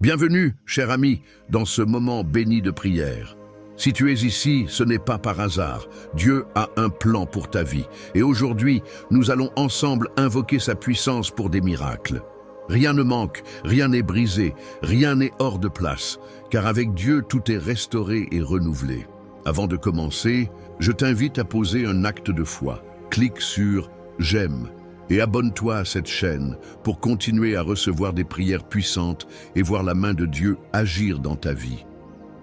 Bienvenue, cher ami, dans ce moment béni de prière. Si tu es ici, ce n'est pas par hasard. Dieu a un plan pour ta vie. Et aujourd'hui, nous allons ensemble invoquer sa puissance pour des miracles. Rien ne manque, rien n'est brisé, rien n'est hors de place, car avec Dieu, tout est restauré et renouvelé. Avant de commencer, je t'invite à poser un acte de foi. Clique sur « J'aime » et abonne-toi à cette chaîne pour continuer à recevoir des prières puissantes et voir la main de Dieu agir dans ta vie.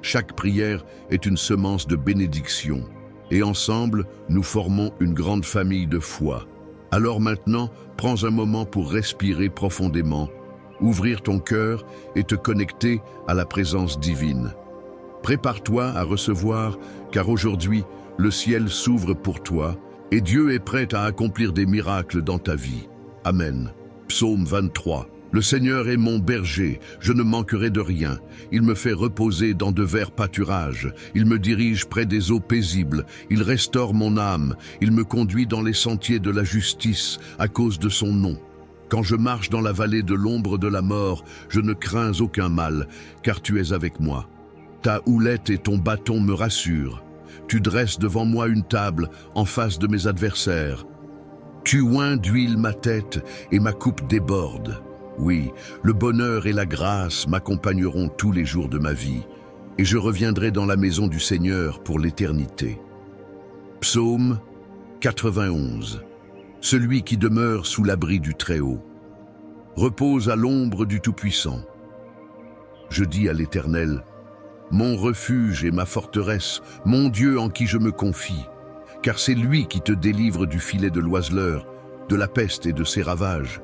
Chaque prière est une semence de bénédiction et ensemble, nous formons une grande famille de foi. Alors maintenant, prends un moment pour respirer profondément, ouvrir ton cœur et te connecter à la présence divine. Prépare-toi à recevoir, car aujourd'hui, le ciel s'ouvre pour toi et Dieu est prêt à accomplir des miracles dans ta vie. Amen. Psaume 23. Le Seigneur est mon berger, je ne manquerai de rien. Il me fait reposer dans de verts pâturages. Il me dirige près des eaux paisibles. Il restaure mon âme. Il me conduit dans les sentiers de la justice à cause de son nom. Quand je marche dans la vallée de l'ombre de la mort, je ne crains aucun mal, car tu es avec moi. Ta houlette et ton bâton me rassurent. Tu dresses devant moi une table en face de mes adversaires. Tu oins d'huile ma tête et ma coupe déborde. Oui, le bonheur et la grâce m'accompagneront tous les jours de ma vie, et je reviendrai dans la maison du Seigneur pour l'éternité. Psaume 91. Celui qui demeure sous l'abri du Très-Haut repose à l'ombre du Tout-Puissant. Je dis à l'Éternel, mon refuge et ma forteresse, mon Dieu en qui je me confie, car c'est lui qui te délivre du filet de l'oiseleur, de la peste et de ses ravages.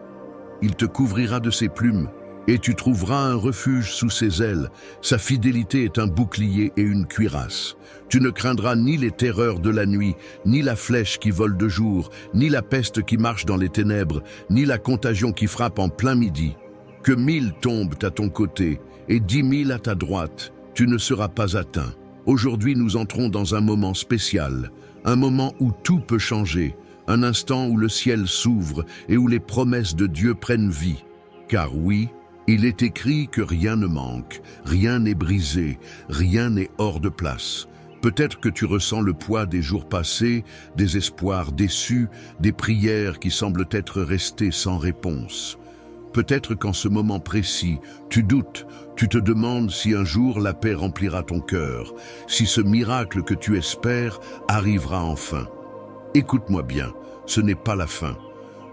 Il te couvrira de ses plumes, et tu trouveras un refuge sous ses ailes. Sa fidélité est un bouclier et une cuirasse. Tu ne craindras ni les terreurs de la nuit, ni la flèche qui vole de jour, ni la peste qui marche dans les ténèbres, ni la contagion qui frappe en plein midi. Que 1000 tombent à ton côté, et 10 000 à ta droite, tu ne seras pas atteint. Aujourd'hui, nous entrons dans un moment spécial, un moment où tout peut changer, un instant où le ciel s'ouvre et où les promesses de Dieu prennent vie. Car oui, il est écrit que rien ne manque, rien n'est brisé, rien n'est hors de place. Peut-être que tu ressens le poids des jours passés, des espoirs déçus, des prières qui semblent être restées sans réponse. Peut-être qu'en ce moment précis, tu doutes, tu te demandes si un jour la paix remplira ton cœur, si ce miracle que tu espères arrivera enfin. Écoute-moi bien, ce n'est pas la fin,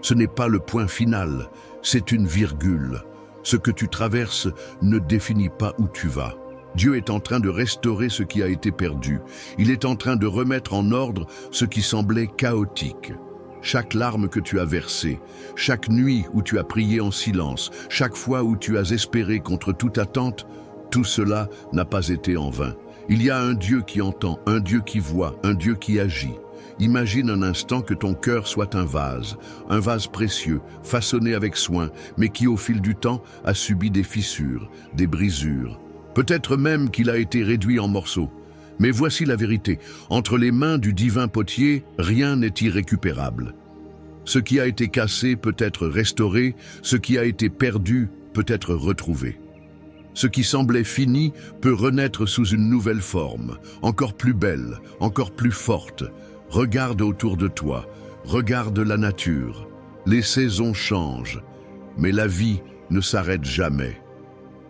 ce n'est pas le point final, c'est une virgule. Ce que tu traverses ne définit pas où tu vas. Dieu est en train de restaurer ce qui a été perdu. Il est en train de remettre en ordre ce qui semblait chaotique. Chaque larme que tu as versée, chaque nuit où tu as prié en silence, chaque fois où tu as espéré contre toute attente, tout cela n'a pas été en vain. Il y a un Dieu qui entend, un Dieu qui voit, un Dieu qui agit. Imagine un instant que ton cœur soit un vase précieux, façonné avec soin, mais qui au fil du temps a subi des fissures, des brisures. Peut-être même qu'il a été réduit en morceaux. Mais voici la vérité, entre les mains du divin potier, rien n'est irrécupérable. Ce qui a été cassé peut être restauré, ce qui a été perdu peut être retrouvé. Ce qui semblait fini peut renaître sous une nouvelle forme, encore plus belle, encore plus forte. Regarde autour de toi, regarde la nature. Les saisons changent, mais la vie ne s'arrête jamais.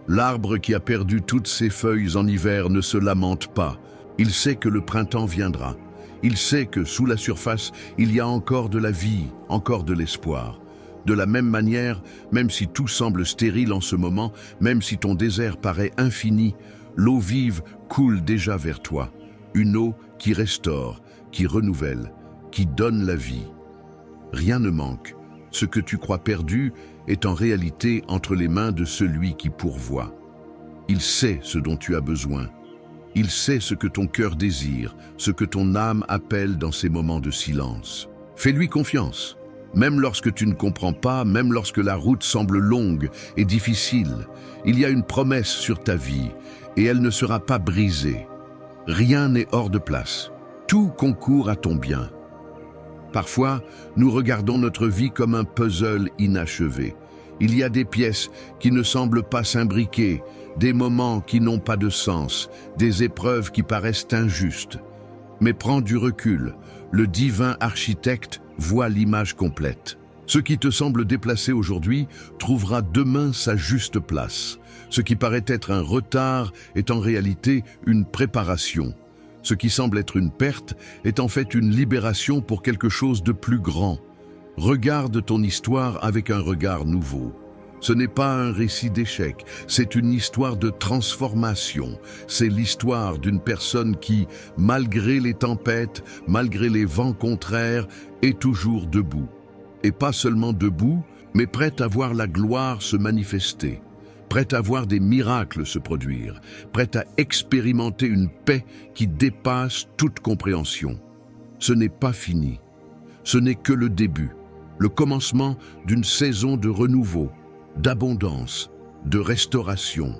L'arbre qui a perdu toutes ses feuilles en hiver ne se lamente pas. Il sait que le printemps viendra. Il sait que sous la surface, il y a encore de la vie, encore de l'espoir. De la même manière, même si tout semble stérile en ce moment, même si ton désert paraît infini, l'eau vive coule déjà vers toi. Une eau qui restaure, qui renouvelle, qui donne la vie. Rien ne manque. Ce que tu crois perdu est en réalité entre les mains de celui qui pourvoit. Il sait ce dont tu as besoin. Il sait ce que ton cœur désire, ce que ton âme appelle dans ces moments de silence. Fais-lui confiance. Même lorsque tu ne comprends pas, même lorsque la route semble longue et difficile, il y a une promesse sur ta vie et elle ne sera pas brisée. Rien n'est hors de place. Tout concourt à ton bien. Parfois, nous regardons notre vie comme un puzzle inachevé. Il y a des pièces qui ne semblent pas s'imbriquer, des moments qui n'ont pas de sens, des épreuves qui paraissent injustes. Mais prends du recul, le divin architecte voit l'image complète. Ce qui te semble déplacé aujourd'hui trouvera demain sa juste place. Ce qui paraît être un retard est en réalité une préparation. Ce qui semble être une perte est en fait une libération pour quelque chose de plus grand. Regarde ton histoire avec un regard nouveau. Ce n'est pas un récit d'échec, c'est une histoire de transformation. C'est l'histoire d'une personne qui, malgré les tempêtes, malgré les vents contraires, est toujours debout. Et pas seulement debout, mais prête à voir la gloire se manifester, prête à voir des miracles se produire, prête à expérimenter une paix qui dépasse toute compréhension. Ce n'est pas fini, ce n'est que le début, le commencement d'une saison de renouveau, d'abondance, de restauration.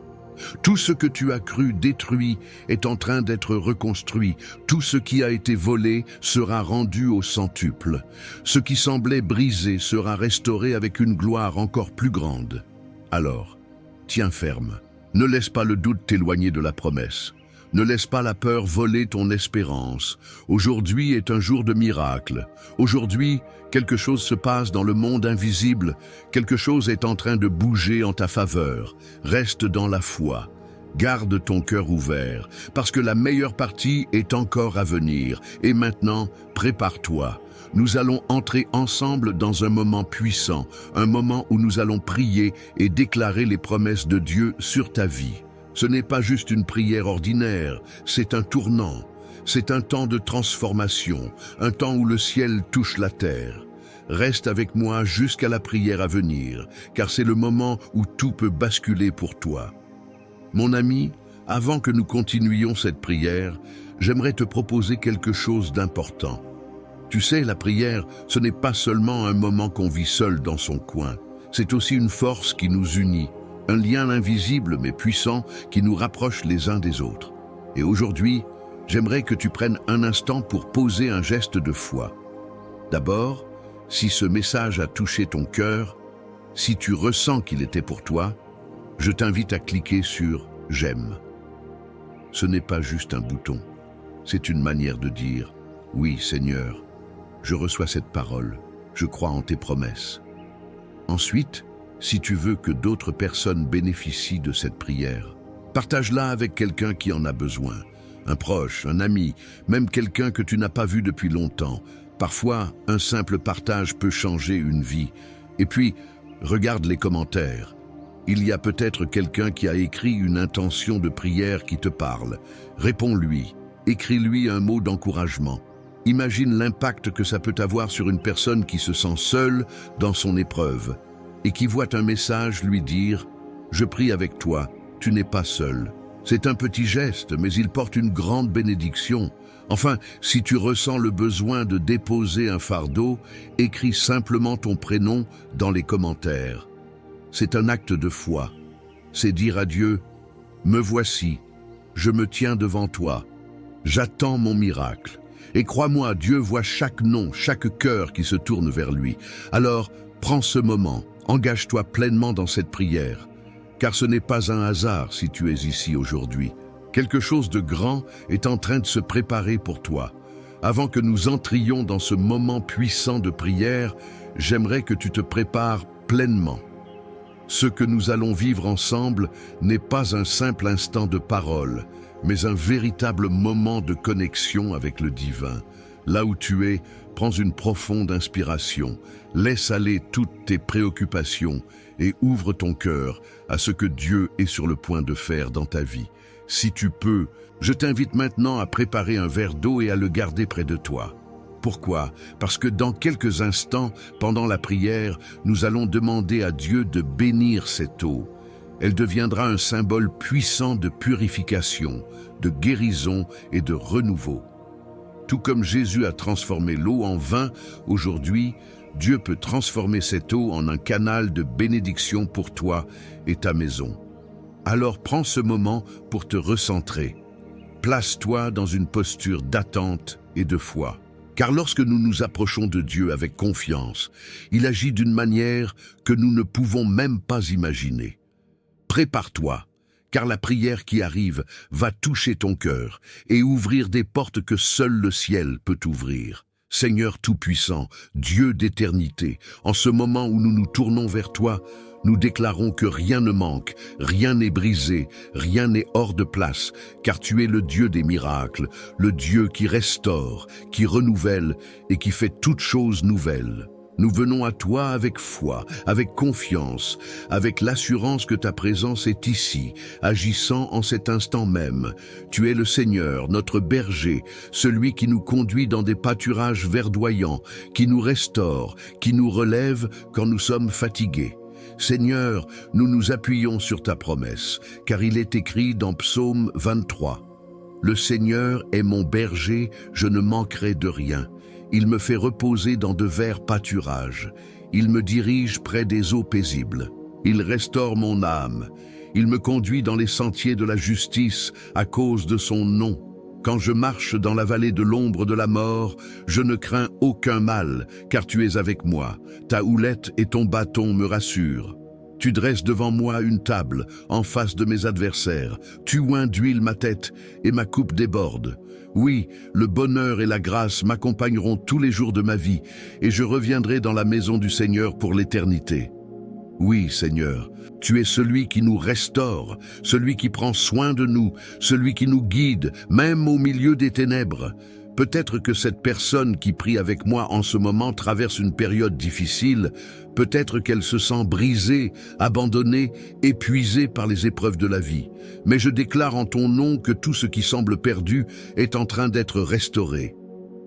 Tout ce que tu as cru détruit est en train d'être reconstruit. Tout ce qui a été volé sera rendu au centuple. Ce qui semblait brisé sera restauré avec une gloire encore plus grande. Alors, tiens ferme. Ne laisse pas le doute t'éloigner de la promesse. Ne laisse pas la peur voler ton espérance. Aujourd'hui est un jour de miracle. Aujourd'hui, quelque chose se passe dans le monde invisible. Quelque chose est en train de bouger en ta faveur. Reste dans la foi. Garde ton cœur ouvert, parce que la meilleure partie est encore à venir. Et maintenant, prépare-toi. Nous allons entrer ensemble dans un moment puissant, un moment où nous allons prier et déclarer les promesses de Dieu sur ta vie. Ce n'est pas juste une prière ordinaire, c'est un tournant. C'est un temps de transformation, un temps où le ciel touche la terre. Reste avec moi jusqu'à la prière à venir, car c'est le moment où tout peut basculer pour toi. Mon ami, avant que nous continuions cette prière, j'aimerais te proposer quelque chose d'important. Tu sais, la prière, ce n'est pas seulement un moment qu'on vit seul dans son coin. C'est aussi une force qui nous unit. Un lien invisible mais puissant qui nous rapproche les uns des autres. Et aujourd'hui, j'aimerais que tu prennes un instant pour poser un geste de foi. D'abord, si ce message a touché ton cœur, si tu ressens qu'il était pour toi, je t'invite à cliquer sur « J'aime ». Ce n'est pas juste un bouton, c'est une manière de dire « Oui, Seigneur, je reçois cette parole, je crois en tes promesses ». Ensuite, si tu veux que d'autres personnes bénéficient de cette prière, partage-la avec quelqu'un qui en a besoin. Un proche, un ami, même quelqu'un que tu n'as pas vu depuis longtemps. Parfois, un simple partage peut changer une vie. Et puis, regarde les commentaires. Il y a peut-être quelqu'un qui a écrit une intention de prière qui te parle. Réponds-lui, écris-lui un mot d'encouragement. Imagine l'impact que ça peut avoir sur une personne qui se sent seule dans son épreuve et qui voit un message lui dire « Je prie avec toi, tu n'es pas seul ». C'est un petit geste, mais il porte une grande bénédiction. Enfin, si tu ressens le besoin de déposer un fardeau, écris simplement ton prénom dans les commentaires. C'est un acte de foi. C'est dire à Dieu « Me voici, je me tiens devant toi, j'attends mon miracle ». Et crois-moi, Dieu voit chaque nom, chaque cœur qui se tourne vers lui. Alors, prends ce moment, engage-toi pleinement dans cette prière. Car ce n'est pas un hasard si tu es ici aujourd'hui. Quelque chose de grand est en train de se préparer pour toi. Avant que nous entrions dans ce moment puissant de prière, j'aimerais que tu te prépares pleinement. Ce que nous allons vivre ensemble n'est pas un simple instant de parole, mais un véritable moment de connexion avec le divin. Là où tu es, prends une profonde inspiration, laisse aller toutes tes préoccupations et ouvre ton cœur à ce que Dieu est sur le point de faire dans ta vie. Si tu peux, je t'invite maintenant à préparer un verre d'eau et à le garder près de toi. Pourquoi? Parce que dans quelques instants, pendant la prière, nous allons demander à Dieu de bénir cette eau. Elle deviendra un symbole puissant de purification, de guérison et de renouveau. Tout comme Jésus a transformé l'eau en vin, aujourd'hui, Dieu peut transformer cette eau en un canal de bénédiction pour toi et ta maison. Alors prends ce moment pour te recentrer. Place-toi dans une posture d'attente et de foi. Car lorsque nous nous approchons de Dieu avec confiance, il agit d'une manière que nous ne pouvons même pas imaginer. Prépare-toi, car la prière qui arrive va toucher ton cœur et ouvrir des portes que seul le ciel peut ouvrir. Seigneur Tout-Puissant, Dieu d'éternité, en ce moment où nous nous tournons vers toi, nous déclarons que rien ne manque, rien n'est brisé, rien n'est hors de place, car tu es le Dieu des miracles, le Dieu qui restaure, qui renouvelle et qui fait toutes choses nouvelles. Nous venons à toi avec foi, avec confiance, avec l'assurance que ta présence est ici, agissant en cet instant même. Tu es le Seigneur, notre berger, celui qui nous conduit dans des pâturages verdoyants, qui nous restaure, qui nous relève quand nous sommes fatigués. Seigneur, nous nous appuyons sur ta promesse, car il est écrit dans Psaume 23. « Le Seigneur est mon berger, je ne manquerai de rien. Il me fait reposer dans de verts pâturages. Il me dirige près des eaux paisibles. Il restaure mon âme. Il me conduit dans les sentiers de la justice à cause de son nom. Quand je marche dans la vallée de l'ombre de la mort, je ne crains aucun mal, car tu es avec moi. Ta houlette et ton bâton me rassurent. Tu dresses devant moi une table, en face de mes adversaires. Tu oins d'huile ma tête, et ma coupe déborde. Oui, le bonheur et la grâce m'accompagneront tous les jours de ma vie, et je reviendrai dans la maison du Seigneur pour l'éternité. Oui, Seigneur, tu es celui qui nous restaure, celui qui prend soin de nous, celui qui nous guide, même au milieu des ténèbres. Peut-être que cette personne qui prie avec moi en ce moment traverse une période difficile, peut-être qu'elle se sent brisée, abandonnée, épuisée par les épreuves de la vie. Mais je déclare en ton nom que tout ce qui semble perdu est en train d'être restauré.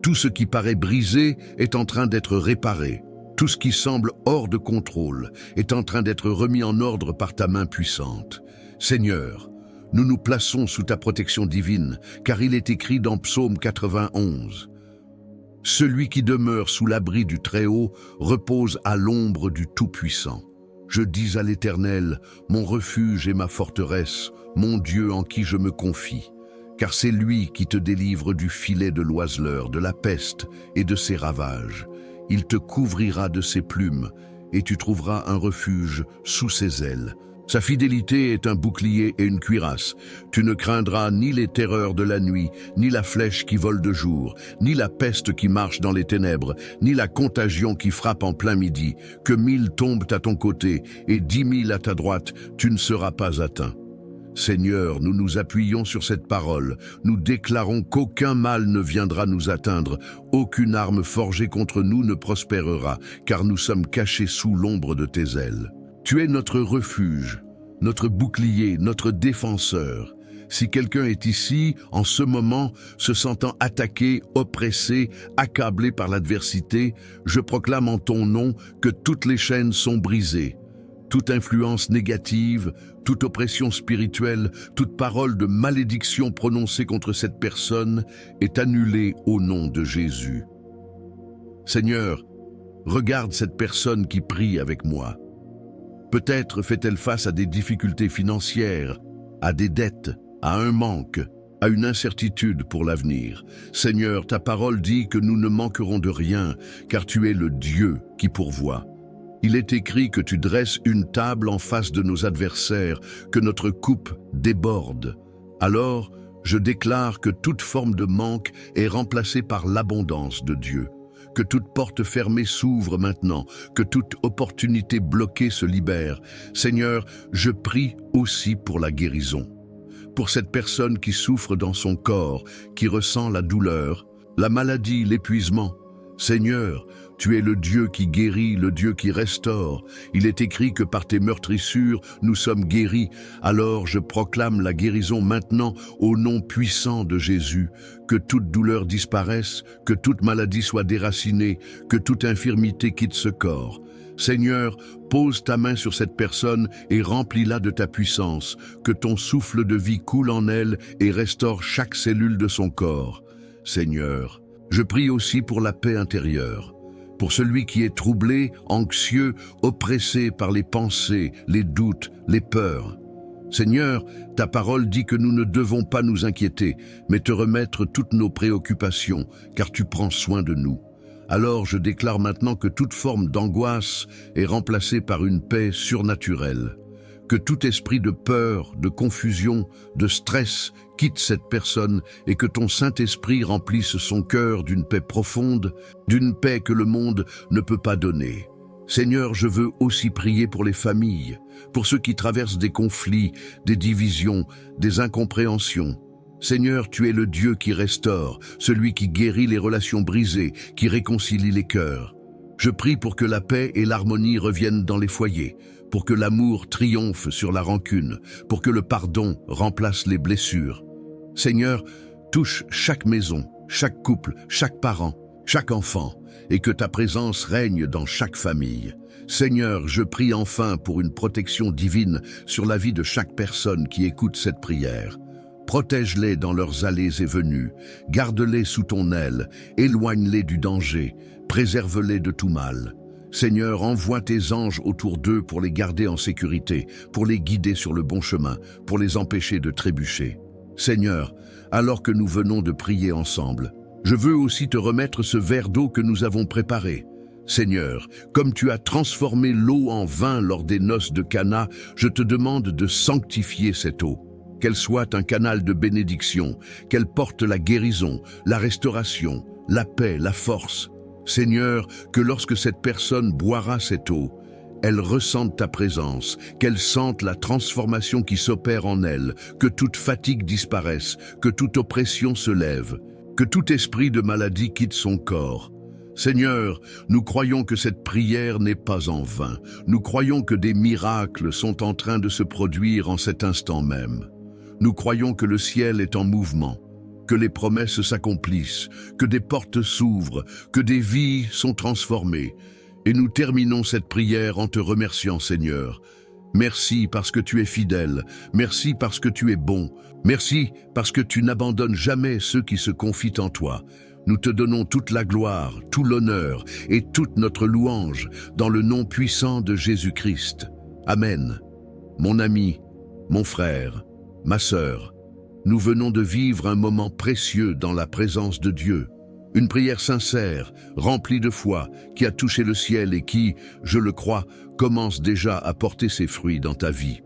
Tout ce qui paraît brisé est en train d'être réparé. Tout ce qui semble hors de contrôle est en train d'être remis en ordre par ta main puissante. Seigneur, nous nous plaçons sous ta protection divine, car il est écrit dans Psaume 91. « Celui qui demeure sous l'abri du Très-Haut repose à l'ombre du Tout-Puissant. Je dis à l'Éternel, mon refuge et ma forteresse, mon Dieu en qui je me confie. Car c'est lui qui te délivre du filet de l'oiseleur, de la peste et de ses ravages. Il te couvrira de ses plumes, et tu trouveras un refuge sous ses ailes. Sa fidélité est un bouclier et une cuirasse. Tu ne craindras ni les terreurs de la nuit, ni la flèche qui vole de jour, ni la peste qui marche dans les ténèbres, ni la contagion qui frappe en plein midi. Que 1000 tombent à ton côté et 10 000 à ta droite, tu ne seras pas atteint. Seigneur, nous nous appuyons sur cette parole. Nous déclarons qu'aucun mal ne viendra nous atteindre. Aucune arme forgée contre nous ne prospérera, car nous sommes cachés sous l'ombre de tes ailes. Tu es notre refuge, notre bouclier, notre défenseur. Si quelqu'un est ici, en ce moment, se sentant attaqué, oppressé, accablé par l'adversité, je proclame en ton nom que toutes les chaînes sont brisées. Toute influence négative, toute oppression spirituelle, toute parole de malédiction prononcée contre cette personne est annulée au nom de Jésus. Seigneur, regarde cette personne qui prie avec moi. Peut-être fait-elle face à des difficultés financières, à des dettes, à un manque, à une incertitude pour l'avenir. Seigneur, ta parole dit que nous ne manquerons de rien, car tu es le Dieu qui pourvoit. Il est écrit que tu dresses une table en face de nos adversaires, que notre coupe déborde. Alors, je déclare que toute forme de manque est remplacée par l'abondance de Dieu. Que toute porte fermée s'ouvre maintenant, que toute opportunité bloquée se libère. Seigneur, je prie aussi pour la guérison. Pour cette personne qui souffre dans son corps, qui ressent la douleur, la maladie, l'épuisement. Seigneur, tu es le Dieu qui guérit, le Dieu qui restaure. Il est écrit que par tes meurtrissures, nous sommes guéris. Alors je proclame la guérison maintenant au nom puissant de Jésus. Que toute douleur disparaisse, que toute maladie soit déracinée, que toute infirmité quitte ce corps. Seigneur, pose ta main sur cette personne et remplis-la de ta puissance. Que ton souffle de vie coule en elle et restaure chaque cellule de son corps. Seigneur, je prie aussi pour la paix intérieure. Pour celui qui est troublé, anxieux, oppressé par les pensées, les doutes, les peurs. Seigneur, ta parole dit que nous ne devons pas nous inquiéter, mais te remettre toutes nos préoccupations, car tu prends soin de nous. Alors je déclare maintenant que toute forme d'angoisse est remplacée par une paix surnaturelle. Que tout esprit de peur, de confusion, de stress quitte cette personne et que ton Saint-Esprit remplisse son cœur d'une paix profonde, d'une paix que le monde ne peut pas donner. Seigneur, je veux aussi prier pour les familles, pour ceux qui traversent des conflits, des divisions, des incompréhensions. Seigneur, tu es le Dieu qui restaure, celui qui guérit les relations brisées, qui réconcilie les cœurs. Je prie pour que la paix et l'harmonie reviennent dans les foyers, pour que l'amour triomphe sur la rancune, pour que le pardon remplace les blessures. Seigneur, touche chaque maison, chaque couple, chaque parent, chaque enfant, et que ta présence règne dans chaque famille. Seigneur, je prie enfin pour une protection divine sur la vie de chaque personne qui écoute cette prière. Protège-les dans leurs allées et venues, garde-les sous ton aile, éloigne-les du danger, préserve-les de tout mal. Seigneur, envoie tes anges autour d'eux pour les garder en sécurité, pour les guider sur le bon chemin, pour les empêcher de trébucher. Seigneur, alors que nous venons de prier ensemble, je veux aussi te remettre ce verre d'eau que nous avons préparé. Seigneur, comme tu as transformé l'eau en vin lors des noces de Cana, je te demande de sanctifier cette eau. Qu'elle soit un canal de bénédiction, qu'elle porte la guérison, la restauration, la paix, la force. Seigneur, que lorsque cette personne boira cette eau, elle ressente ta présence, qu'elle sente la transformation qui s'opère en elle, que toute fatigue disparaisse, que toute oppression se lève, que tout esprit de maladie quitte son corps. Seigneur, nous croyons que cette prière n'est pas en vain. Nous croyons que des miracles sont en train de se produire en cet instant même. Nous croyons que le ciel est en mouvement, que les promesses s'accomplissent, que des portes s'ouvrent, que des vies sont transformées. Et nous terminons cette prière en te remerciant, Seigneur. Merci parce que tu es fidèle, merci parce que tu es bon, merci parce que tu n'abandonnes jamais ceux qui se confient en toi. Nous te donnons toute la gloire, tout l'honneur et toute notre louange dans le nom puissant de Jésus-Christ. Amen. Mon ami, mon frère, ma sœur, nous venons de vivre un moment précieux dans la présence de Dieu. Une prière sincère, remplie de foi, qui a touché le ciel et qui, je le crois, commence déjà à porter ses fruits dans ta vie.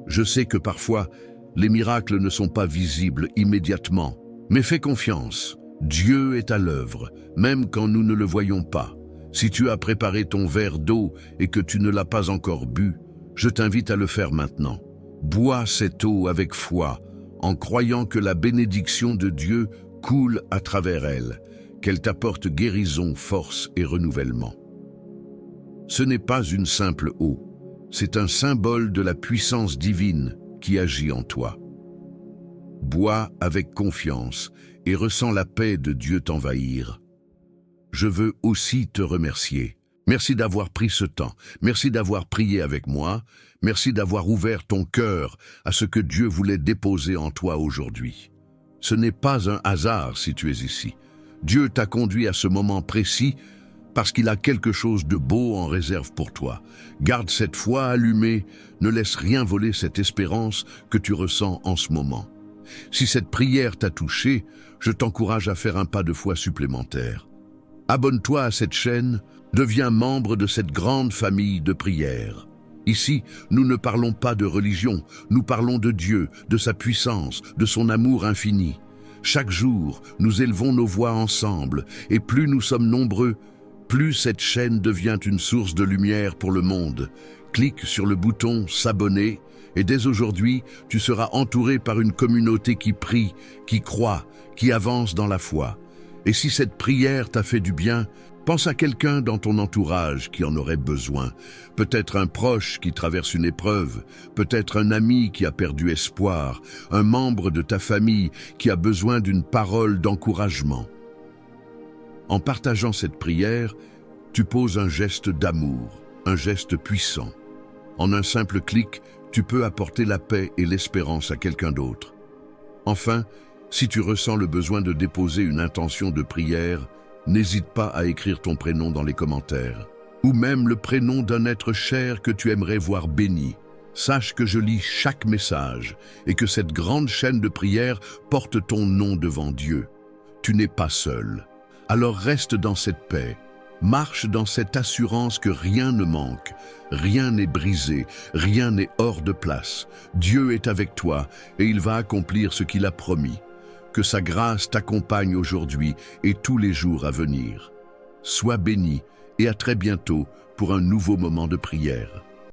Je sais que parfois, les miracles ne sont pas visibles immédiatement, mais fais confiance. Dieu est à l'œuvre, même quand nous ne le voyons pas. Si tu as préparé ton verre d'eau et que tu ne l'as pas encore bu, je t'invite à le faire maintenant. Bois cette eau avec foi, en croyant que la bénédiction de Dieu coule à travers elle, qu'elle t'apporte guérison, force et renouvellement. Ce n'est pas une simple eau, c'est un symbole de la puissance divine qui agit en toi. Bois avec confiance et ressens la paix de Dieu t'envahir. Je veux aussi te remercier. Merci d'avoir pris ce temps, merci d'avoir prié avec moi, merci d'avoir ouvert ton cœur à ce que Dieu voulait déposer en toi aujourd'hui. Ce n'est pas un hasard si tu es ici. Dieu t'a conduit à ce moment précis parce qu'il a quelque chose de beau en réserve pour toi. Garde cette foi allumée, ne laisse rien voler cette espérance que tu ressens en ce moment. Si cette prière t'a touché, je t'encourage à faire un pas de foi supplémentaire. Abonne-toi à cette chaîne, deviens membre de cette grande famille de prières. Ici, nous ne parlons pas de religion, nous parlons de Dieu, de sa puissance, de son amour infini. Chaque jour, nous élevons nos voix ensemble, et plus nous sommes nombreux, plus cette chaîne devient une source de lumière pour le monde. Clique sur le bouton « S'abonner » et dès aujourd'hui, tu seras entouré par une communauté qui prie, qui croit, qui avance dans la foi. Et si cette prière t'a fait du bien, pense à quelqu'un dans ton entourage qui en aurait besoin. Peut-être un proche qui traverse une épreuve, peut-être un ami qui a perdu espoir, un membre de ta famille qui a besoin d'une parole d'encouragement. En partageant cette prière, tu poses un geste d'amour, un geste puissant. En un simple clic, tu peux apporter la paix et l'espérance à quelqu'un d'autre. Enfin, si tu ressens le besoin de déposer une intention de prière, n'hésite pas à écrire ton prénom dans les commentaires, ou même le prénom d'un être cher que tu aimerais voir béni. Sache que je lis chaque message et que cette grande chaîne de prière porte ton nom devant Dieu. Tu n'es pas seul. Alors reste dans cette paix, Marche dans cette assurance que rien ne manque, rien n'est brisé, rien n'est hors de place. Dieu est avec toi et il va accomplir ce qu'il a promis. Que sa grâce t'accompagne aujourd'hui et tous les jours à venir. Sois béni et à très bientôt pour un nouveau moment de prière.